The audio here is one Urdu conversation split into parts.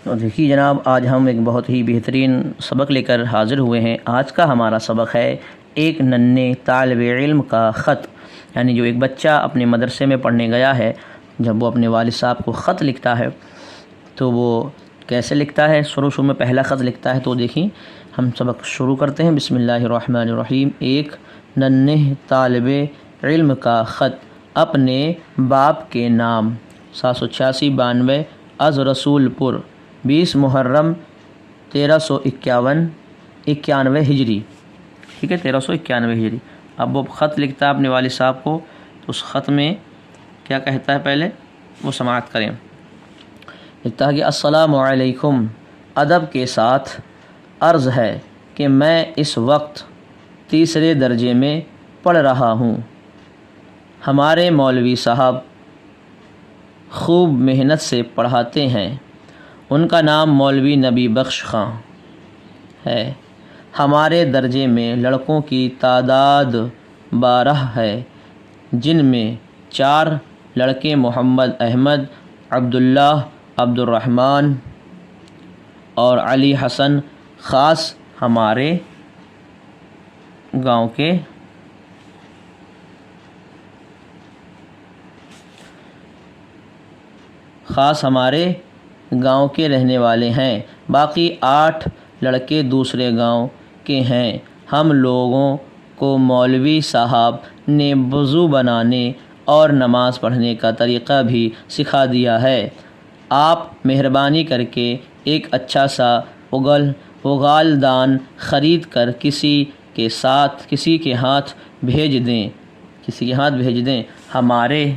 تو دیکھیے جناب، آج ہم ایک بہت ہی بہترین سبق لے کر حاضر ہوئے ہیں۔ آج کا ہمارا سبق ہے ایک ننھے طالب علم کا خط، یعنی جو ایک بچہ اپنے مدرسے میں پڑھنے گیا ہے، جب وہ اپنے والد صاحب کو خط لکھتا ہے تو وہ کیسے لکھتا ہے، شروع میں پہلا خط لکھتا ہے۔ تو دیکھیں، ہم سبق شروع کرتے ہیں۔ بسم اللہ الرحمن الرحیم۔ ایک ننھے طالب علم کا خط اپنے باپ کے نام، 786-92 از رسول پور، 20 محرم 1391 ہجری، ٹھیک ہے، 1391 ہجری۔ اب وہ خط لکھتا ہے اپنے والد صاحب کو، تو اس خط میں کیا کہتا ہے پہلے وہ سماعت کریں۔ لکھتا ہے کہ السلام علیکم، ادب کے ساتھ عرض ہے کہ میں اس وقت تیسرے درجے میں پڑھ رہا ہوں۔ ہمارے مولوی صاحب خوب محنت سے پڑھاتے ہیں۔ ان کا نام مولوی نبی بخش خاں ہے۔ ہمارے درجے میں لڑکوں کی تعداد 12 ہے، جن میں 4 لڑکے محمد احمد، عبداللہ، عبدالرحمن اور علی حسن خاص ہمارے گاؤں کے رہنے والے ہیں۔ باقی 8 لڑکے دوسرے گاؤں کے ہیں۔ ہم لوگوں کو مولوی صاحب نے وضو بنانے اور نماز پڑھنے کا طریقہ بھی سکھا دیا ہے۔ آپ مہربانی کر کے ایک اچھا سا اگال دان خرید کر کسی کے ہاتھ بھیج دیں۔ ہمارے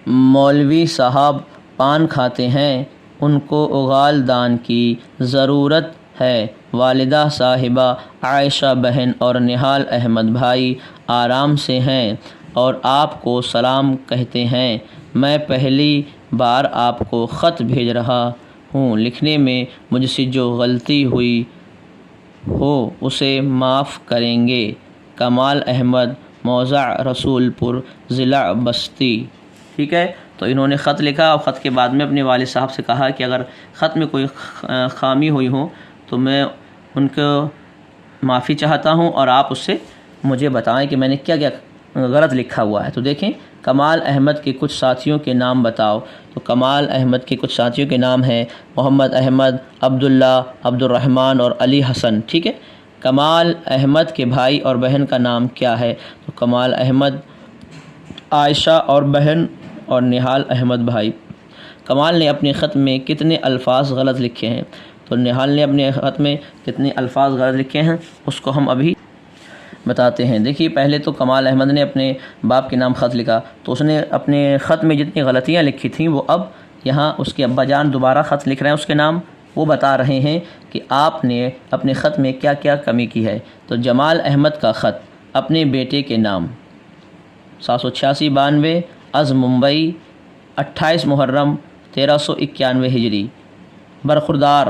مولوی صاحب پان کھاتے ہیں، ان کو اگال دان کی ضرورت ہے۔ والدہ صاحبہ عائشہ بہن اور نہال احمد بھائی آرام سے ہیں اور آپ کو سلام کہتے ہیں۔ میں پہلی بار آپ کو خط بھیج رہا ہوں، لکھنے میں مجھ سے جو غلطی ہوئی ہو اسے معاف کریں گے۔ کمال احمد، موضع رسول پور، ضلع بستی۔ ٹھیک ہے، تو انہوں نے خط لکھا اور خط کے بعد میں اپنے والد صاحب سے کہا کہ اگر خط میں کوئی خامی ہوئی ہو تو میں ان کو معافی چاہتا ہوں اور آپ اس سے مجھے بتائیں کہ میں نے کیا کیا غلط لکھا ہوا ہے۔ تو دیکھیں، کمال احمد کے کچھ ساتھیوں کے نام بتاؤ۔ تو کمال احمد کے کچھ ساتھیوں کے نام ہیں محمد احمد، عبداللہ، عبدالرحمن اور علی حسن۔ ٹھیک ہے، کمال احمد کے بھائی اور بہن کا نام کیا ہے؟ تو کمال احمد، عائشہ اور بہن اور نہال احمد بھائی۔ کمال نے اپنے خط میں کتنے الفاظ غلط لکھے ہیں؟ تو نہال نے اپنے خط میں کتنے الفاظ غلط لکھے ہیں اس کو ہم ابھی بتاتے ہیں۔ دیکھیے، پہلے تو کمال احمد نے اپنے باپ کے نام خط لکھا، تو اس نے اپنے خط میں جتنی غلطیاں لکھی تھیں وہ اب یہاں اس کے ابا جان دوبارہ خط لکھ رہے ہیں، اس کے نام وہ بتا رہے ہیں کہ آپ نے اپنے خط میں کیا کیا کمی کی ہے۔ تو جمال احمد کا خط اپنے بیٹے کے نام، 786-92 از ممبئی، 28 محرم 1391 ہجری۔ برخوردار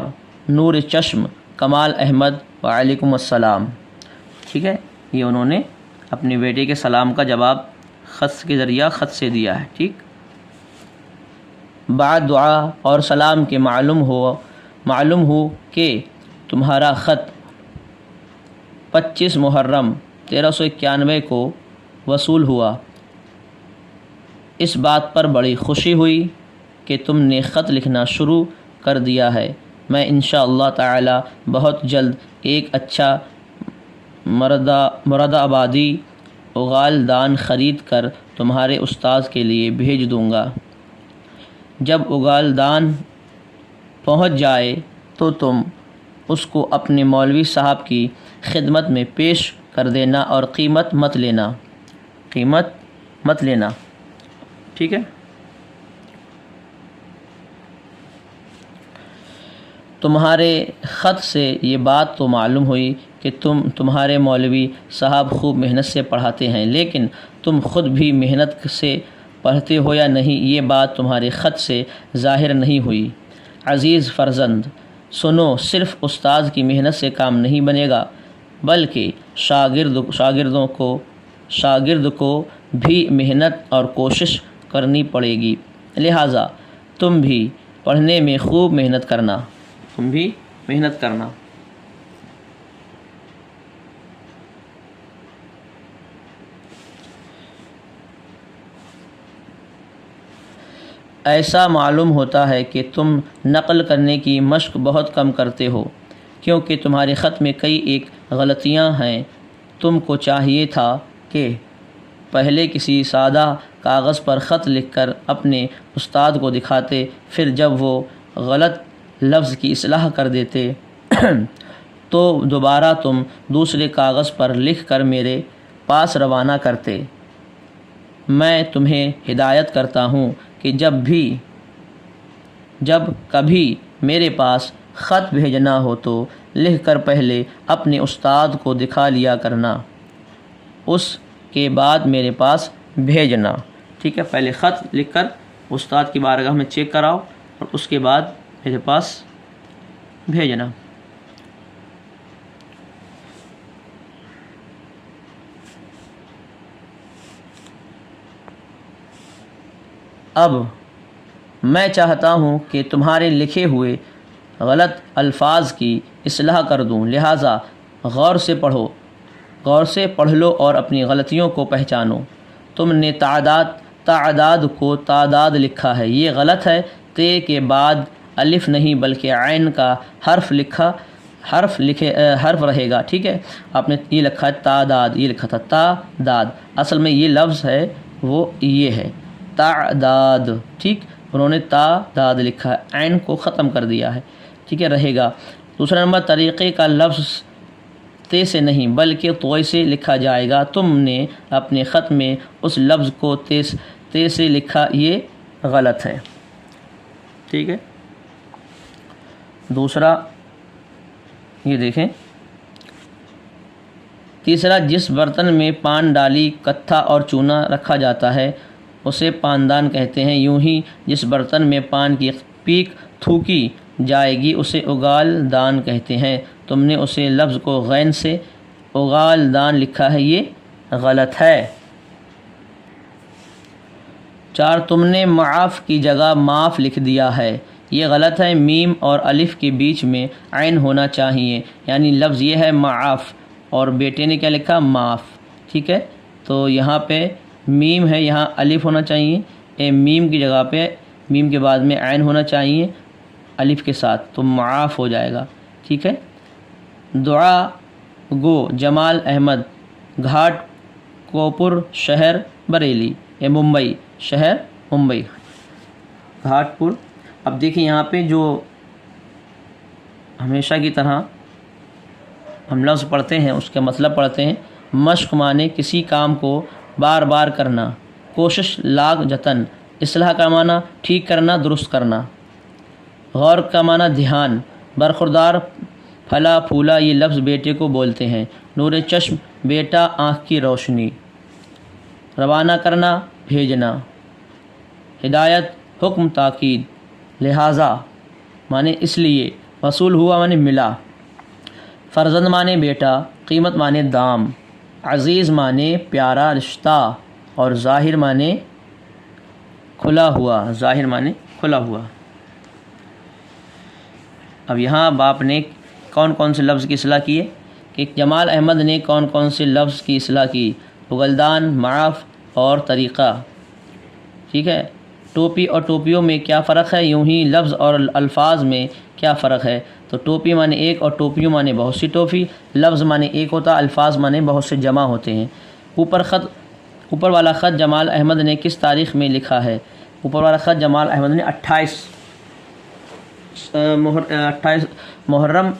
نور چشم کمال احمد، وعلیکم السلام۔ ٹھیک ہے، یہ انہوں نے اپنے بیٹے کے سلام کا جواب خط کے ذریعہ خط سے دیا ہے۔ ٹھیک، بعد دعا اور سلام کے معلوم ہو کہ تمہارا خط 25 محرم 1391 کو وصول ہوا۔ اس بات پر بڑی خوشی ہوئی کہ تم نے خط لکھنا شروع کر دیا ہے۔ میں انشاءاللہ تعالی بہت جلد ایک اچھا مرد آبادی اگال دان خرید کر تمہارے استاذ کے لیے بھیج دوں گا۔ جب اگال دان پہنچ جائے تو تم اس کو اپنے مولوی صاحب کی خدمت میں پیش کر دینا اور قیمت مت لینا۔ ٹھیک ہے، تمہارے خط سے یہ بات تو معلوم ہوئی کہ تمہارے مولوی صاحب خوب محنت سے پڑھاتے ہیں، لیکن تم خود بھی محنت سے پڑھتے ہو یا نہیں، یہ بات تمہارے خط سے ظاہر نہیں ہوئی۔ عزیز فرزند، سنو، صرف استاذ کی محنت سے کام نہیں بنے گا، بلکہ شاگرد کو بھی محنت اور کوشش کرنی پڑے گی۔ لہٰذا تم بھی پڑھنے میں خوب محنت کرنا، تم بھی محنت کرنا۔ ایسا معلوم ہوتا ہے کہ تم نقل کرنے کی مشق بہت کم کرتے ہو، کیونکہ تمہارے خط میں کئی ایک غلطیاں ہیں۔ تم کو چاہیے تھا کہ پہلے کسی سادہ کاغذ پر خط لکھ کر اپنے استاد کو دکھاتے، پھر جب وہ غلط لفظ کی اصلاح کر دیتے تو دوبارہ تم دوسرے کاغذ پر لکھ کر میرے پاس روانہ کرتے۔ میں تمہیں ہدایت کرتا ہوں کہ جب کبھی میرے پاس خط بھیجنا ہو تو لکھ کر پہلے اپنے استاد کو دکھا لیا کرنا، اس کے بعد میرے پاس بھیجنا۔ ٹھیک ہے، پہلے خط لکھ کر استاد کی بارگاہ میں چیک کراؤ اور اس کے بعد میرے پاس بھیجنا۔ اب میں چاہتا ہوں کہ تمہارے لکھے ہوئے غلط الفاظ کی اصلاح کر دوں، لہٰذا غور سے پڑھ لو اور اپنی غلطیوں کو پہچانو۔ تم نے تعداد کو تعداد لکھا ہے، یہ غلط ہے۔ تے کے بعد الف نہیں بلکہ عین کا حرف رہے گا۔ ٹھیک ہے، آپ نے یہ لکھا ہے تعداد، یہ لکھا تھا تعداد، اصل میں یہ لفظ ہے وہ یہ ہے تعداد۔ ٹھیک، انہوں نے تعداد لکھا ہے، عین کو ختم کر دیا ہے۔ ٹھیک ہے، رہے گا۔ دوسرا نمبر، طریقے کا لفظ تے سے نہیں بلکہ طوع سے لکھا جائے گا۔ تم نے اپنے خط میں اس لفظ کو تے سے لکھا، یہ غلط ہے۔ ٹھیک ہے، دوسرا یہ دیکھیں، تیسرا، جس برتن میں پان ڈالی کتھا اور چونا رکھا جاتا ہے اسے پاندان کہتے ہیں۔ یوں ہی جس برتن میں پان کی پیک تھوکی جائے گی اسے اگال دان کہتے ہیں۔ تم نے اسے لفظ کو غین سے اگال دان لکھا ہے، یہ غلط ہے۔ 4، تم نے معاف کی جگہ معاف لکھ دیا ہے، یہ غلط ہے۔ میم اور الف کے بیچ میں عین ہونا چاہیے، یعنی لفظ یہ ہے معاف اور بیٹے نے کیا لکھا، معاف۔ ٹھیک ہے، تو یہاں پہ میم ہے، یہاں الف ہونا چاہیے۔ میم کی جگہ پہ میم کے بعد میں عین ہونا چاہیے الف کے ساتھ، تو معاف ہو جائے گا۔ ٹھیک ہے، دعا گو جمال احمد، گھاٹ کوپر، شہر بریلی، ممبئی، شہر ممبئی، گھاٹ پور۔ اب دیکھیں یہاں پہ جو ہمیشہ کی طرح ہم لفظ پڑھتے ہیں اس کا مطلب پڑھتے ہیں۔ مشق معنی کسی کام کو بار بار کرنا، کوشش لاگ جتن، اصلاح کا معنی ٹھیک کرنا، درست کرنا، غور کا معنی دھیان، برخوردار پھلا پھولا یہ لفظ بیٹے کو بولتے ہیں۔ نور چشم بیٹا، آنکھ کی روشنی، روانہ کرنا، بھیجنا، ہدایت حکم تاکید، لہٰذا معنی اس لیے، وصول ہوا معنی ملا، فرزند معنی بیٹا، قیمت معنی دام، عزیز معنی پیارا رشتہ، اور ظاہر معنی کھلا ہوا، ظاہر معنی کھلا ہوا۔ اب یہاں باپ نے کون کون سے لفظ کی اصلاح کی ہے کہ جمال احمد نے کون کون سے لفظ کی اصلاح کی، اگلدان، معاف اور طریقہ۔ ٹھیک ہے، ٹوپی اور ٹوپیوں میں کیا فرق ہے، یوں ہی لفظ اور الفاظ میں کیا فرق ہے۔ تو ٹوپی معنی ایک اور ٹوپیوں معنی بہت سی ٹوپی، لفظ معنی ایک ہوتا، الفاظ معنی بہت سے جمع ہوتے ہیں۔ اوپر والا خط جمال احمد نے کس تاریخ میں لکھا ہے؟ اوپر والا خط جمال احمد نے 28 محرم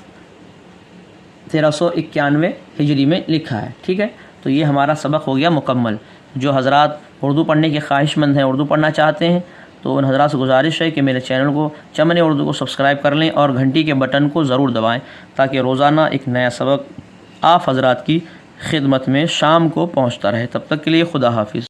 1391 ہجری میں لکھا ہے۔ ٹھیک ہے، تو یہ ہمارا سبق ہو گیا مکمل۔ جو حضرات اردو پڑھنے کے خواہش مند ہیں، اردو پڑھنا چاہتے ہیں، تو ان حضرات سے گزارش ہے کہ میرے چینل کو چمن اردو کو سبسکرائب کر لیں اور گھنٹی کے بٹن کو ضرور دبائیں تاکہ روزانہ ایک نیا سبق آپ حضرات کی خدمت میں شام کو پہنچتا رہے۔ تب تک کے لیے خدا حافظ۔